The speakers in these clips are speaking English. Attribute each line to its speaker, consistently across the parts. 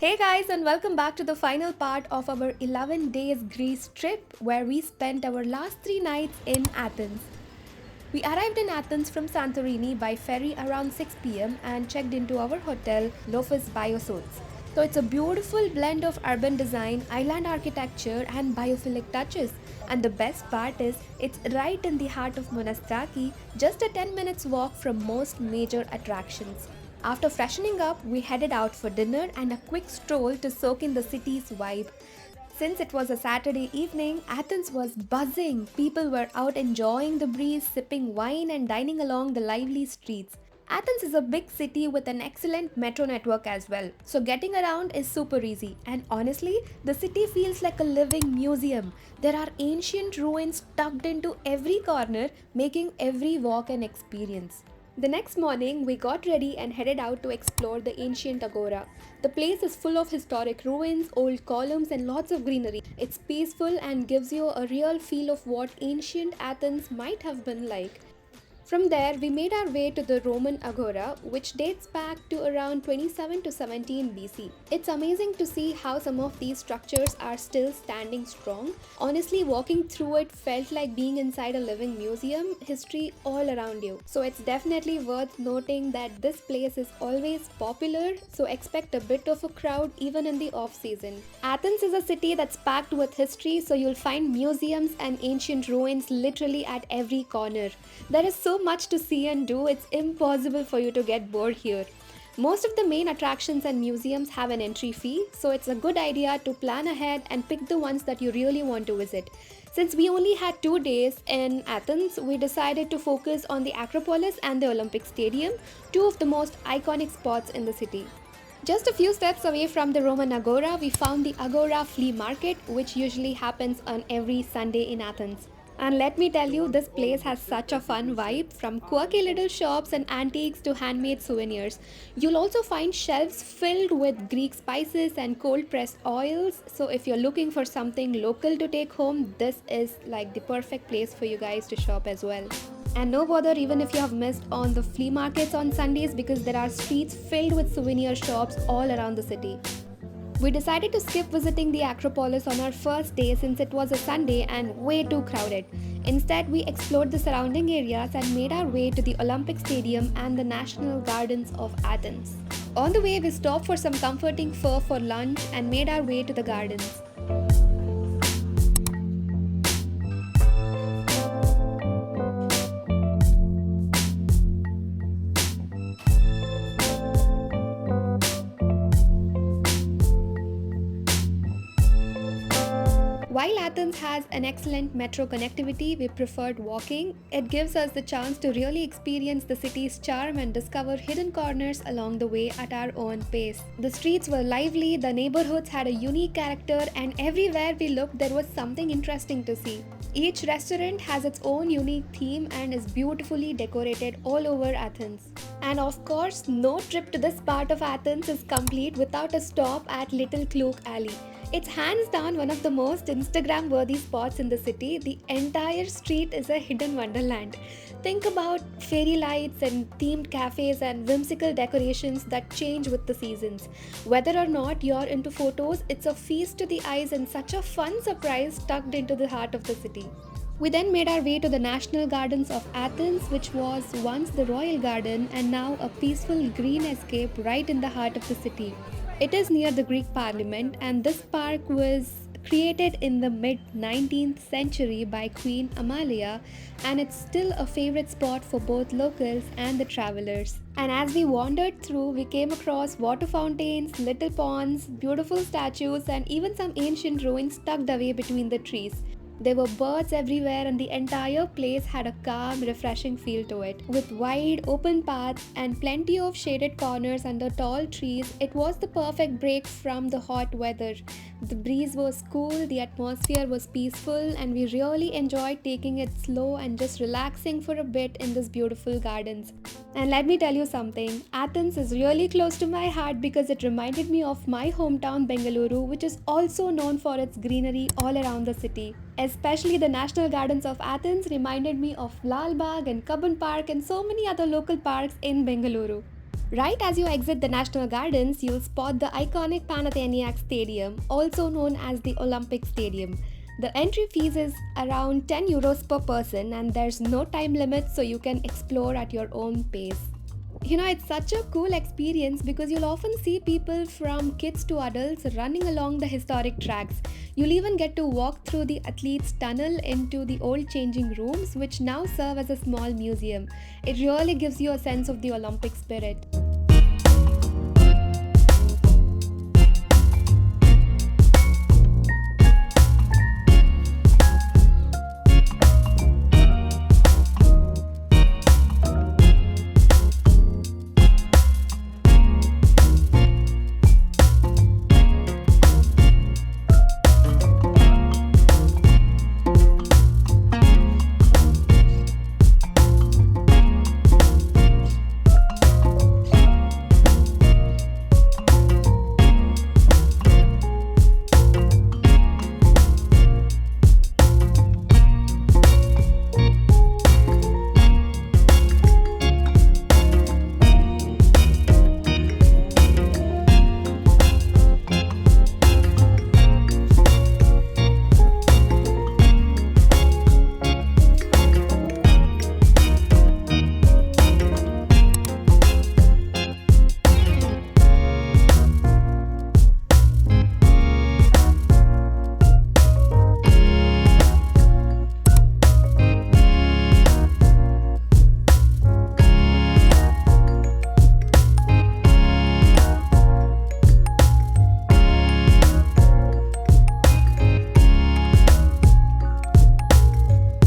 Speaker 1: Hey guys, and welcome back to the final part of our 11 days Greece trip where we spent our last 3 nights in Athens. We arrived in Athens from Santorini by ferry around 6 pm and checked into our hotel, Lofis Biosuits. So it's a beautiful blend of urban design, island architecture, and biophilic touches. And the best part is, it's right in the heart of Monastiraki, just a 10 minutes walk from most major attractions. After freshening up, we headed out for dinner and a quick stroll to soak in the city's vibe. Since it was a Saturday evening, Athens was buzzing. People were out enjoying the breeze, sipping wine, and dining along the lively streets. Athens is a big city with an excellent metro network as well, so getting around is super easy. And honestly, the city feels like a living museum. There are ancient ruins tucked into every corner, making every walk an experience. The next morning, we got ready and headed out to explore the ancient Agora. The place is full of historic ruins, old columns, and lots of greenery. It's peaceful and gives you a real feel of what ancient Athens might have been like. From there, we made our way to the Roman Agora, which dates back to around 27 to 17 BC. It's amazing to see how some of these structures are still standing strong. Honestly, walking through it felt like being inside a living museum, history all around you. So it's definitely worth noting that this place is always popular, so expect a bit of a crowd even in the off season. Athens is a city that's packed with history, so you'll find museums and ancient ruins literally at every corner. There is so much to see and do, it's impossible for you to get bored here. Most of the main attractions and museums have an entry fee, so it's a good idea to plan ahead and pick the ones that you really want to visit. Since we only had 2 days in Athens, we decided to focus on the Acropolis and the Olympic Stadium, two of the most iconic spots in the city. Just a few steps away from the Roman Agora, we found the Agora flea market, which usually happens on every Sunday in Athens. And let me tell you, this place has such a fun vibe, from quirky little shops and antiques to handmade souvenirs. You'll also find shelves filled with Greek spices and cold pressed oils. So if you're looking for something local to take home, this is like the perfect place for you guys to shop as well. And no bother even if you have missed on the flea markets on Sundays, because there are streets filled with souvenir shops all around the city. We decided to skip visiting the Acropolis on our first day since it was a Sunday and way too crowded. Instead, we explored the surrounding areas and made our way to the Olympic Stadium and the National Gardens of Athens. On the way, we stopped for some comforting fur for lunch and made our way to the gardens. While Athens has an excellent metro connectivity, we preferred walking. It gives us the chance to really experience the city's charm and discover hidden corners along the way at our own pace. The streets were lively, the neighborhoods had a unique character, and everywhere we looked there was something interesting to see. Each restaurant has its own unique theme and is beautifully decorated all over Athens. And of course, no trip to this part of Athens is complete without a stop at Little Cloak Alley. It's hands down one of the most Instagram worthy spots in the city. The entire street is a hidden wonderland. Think about fairy lights and themed cafes and whimsical decorations that change with the seasons. Whether or not you're into photos, it's a feast to the eyes and such a fun surprise tucked into the heart of the city. We then made our way to the National Gardens of Athens, which was once the Royal Garden and now a peaceful green escape right in the heart of the city. It is near the Greek Parliament, and this park was created in the mid 19th century by Queen Amalia, and it's still a favorite spot for both locals and the travelers. And as we wandered through, we came across water fountains, little ponds, beautiful statues, and even some ancient ruins tucked away between the trees. There were birds everywhere, and the entire place had a calm, refreshing feel to it. With wide, open paths and plenty of shaded corners under tall trees, it was the perfect break from the hot weather. The breeze was cool, the atmosphere was peaceful, and we really enjoyed taking it slow and just relaxing for a bit in these beautiful gardens. And let me tell you something, Athens is really close to my heart because it reminded me of my hometown Bengaluru, which is also known for its greenery all around the city. Especially the National Gardens of Athens reminded me of Lal Bagh and Cubbon Park and so many other local parks in Bengaluru. Right as you exit the National Gardens, you'll spot the iconic Panathinaikos Stadium, also known as the Olympic Stadium. The entry fees is around 10 euros per person and there's no time limit so you can explore at your own pace. It's such a cool experience because you'll often see people from kids to adults running along the historic tracks. You'll even get to walk through the athletes' tunnel into the old changing rooms, which now serve as a small museum. It really gives you a sense of the Olympic spirit.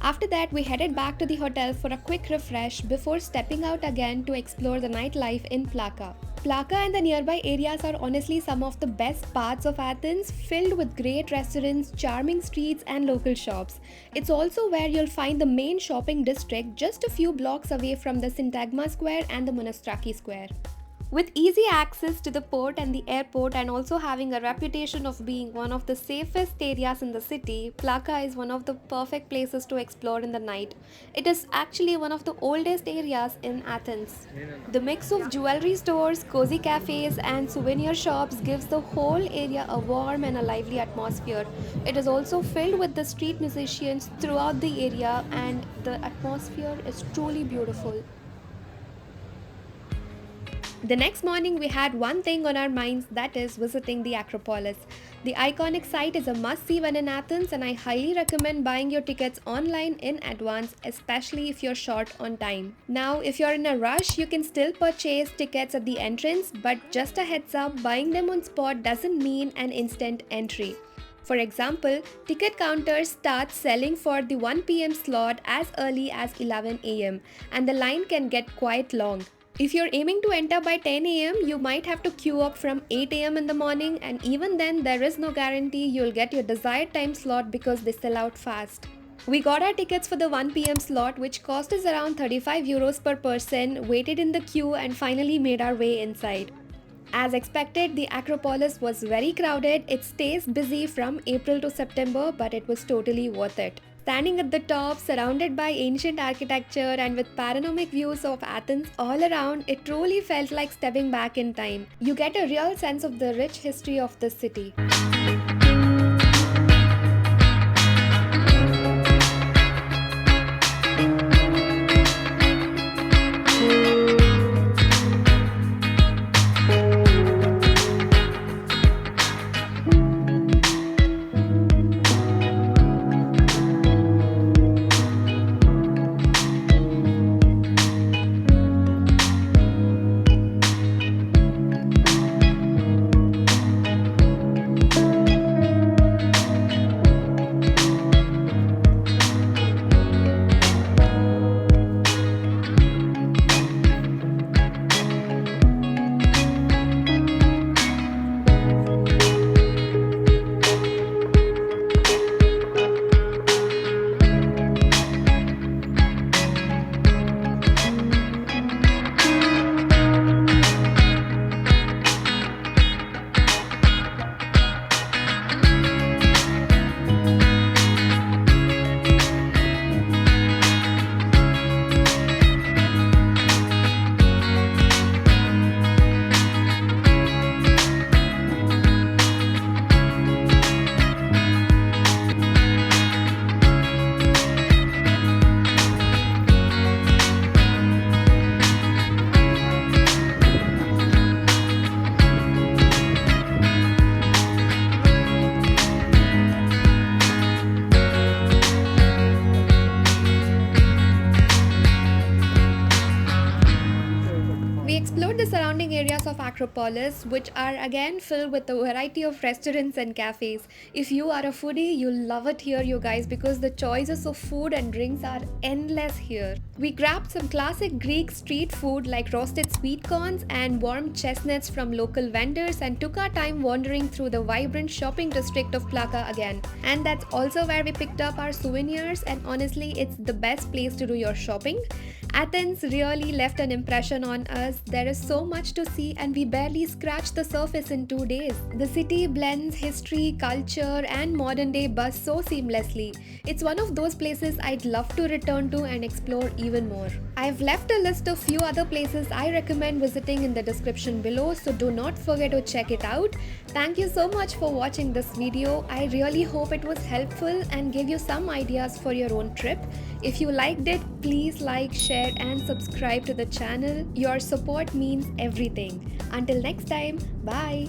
Speaker 1: After that, we headed back to the hotel for a quick refresh before stepping out again to explore the nightlife in Plaka. Plaka and the nearby areas are honestly some of the best parts of Athens, filled with great restaurants, charming streets, and local shops. It's also where you'll find the main shopping district just a few blocks away from the Syntagma Square and the Monastiraki Square. With easy access to the port and the airport, and also having a reputation of being one of the safest areas in the city, Plaka is one of the perfect places to explore in the night. It is actually one of the oldest areas in Athens. The mix of jewelry stores, cozy cafes, and souvenir shops gives the whole area a warm and a lively atmosphere. It is also filled with the street musicians throughout the area, and the atmosphere is truly beautiful. The next morning, we had one thing on our minds, that is visiting the Acropolis. The iconic site is a must see when in Athens, and I highly recommend buying your tickets online in advance, especially if you're short on time. Now, if you're in a rush, you can still purchase tickets at the entrance, but just a heads up, buying them on spot doesn't mean an instant entry. For example, ticket counters start selling for the 1 p.m. slot as early as 11 a.m., and the line can get quite long. If you're aiming to enter by 10 a.m., you might have to queue up from 8 a.m. in the morning, and even then, there is no guarantee you'll get your desired time slot because they sell out fast. We got our tickets for the 1 p.m. slot, which cost us around 35 euros per person, waited in the queue, and finally made our way inside. As expected, the Acropolis was very crowded. It stays busy from April to September, but it was totally worth it. Standing at the top, surrounded by ancient architecture and with panoramic views of Athens all around, it truly felt like stepping back in time. You get a real sense of the rich history of the city. explored the surrounding areas of Acropolis, which are again filled with a variety of restaurants and cafes. If you are a foodie, you'll love it here, you guys, because the choices of food and drinks are endless here. We grabbed some classic Greek street food like roasted sweet corns and warm chestnuts from local vendors and took our time wandering through the vibrant shopping district of Plaka again. And that's also where we picked up our souvenirs, and honestly, it's the best place to do your shopping. Athens really left an impression on us. There is so much to see, and we barely scratched the surface in 2 days. The city blends history, culture, and modern day buzz so seamlessly. It's one of those places I'd love to return to and explore even more. I've left a list of few other places I recommend visiting in the description below, so do not forget to check it out. Thank you so much for watching this video. I really hope it was helpful and gave you some ideas for your own trip. If you liked it, please like, share, and subscribe to the channel. Your support means everything. Until next time, bye.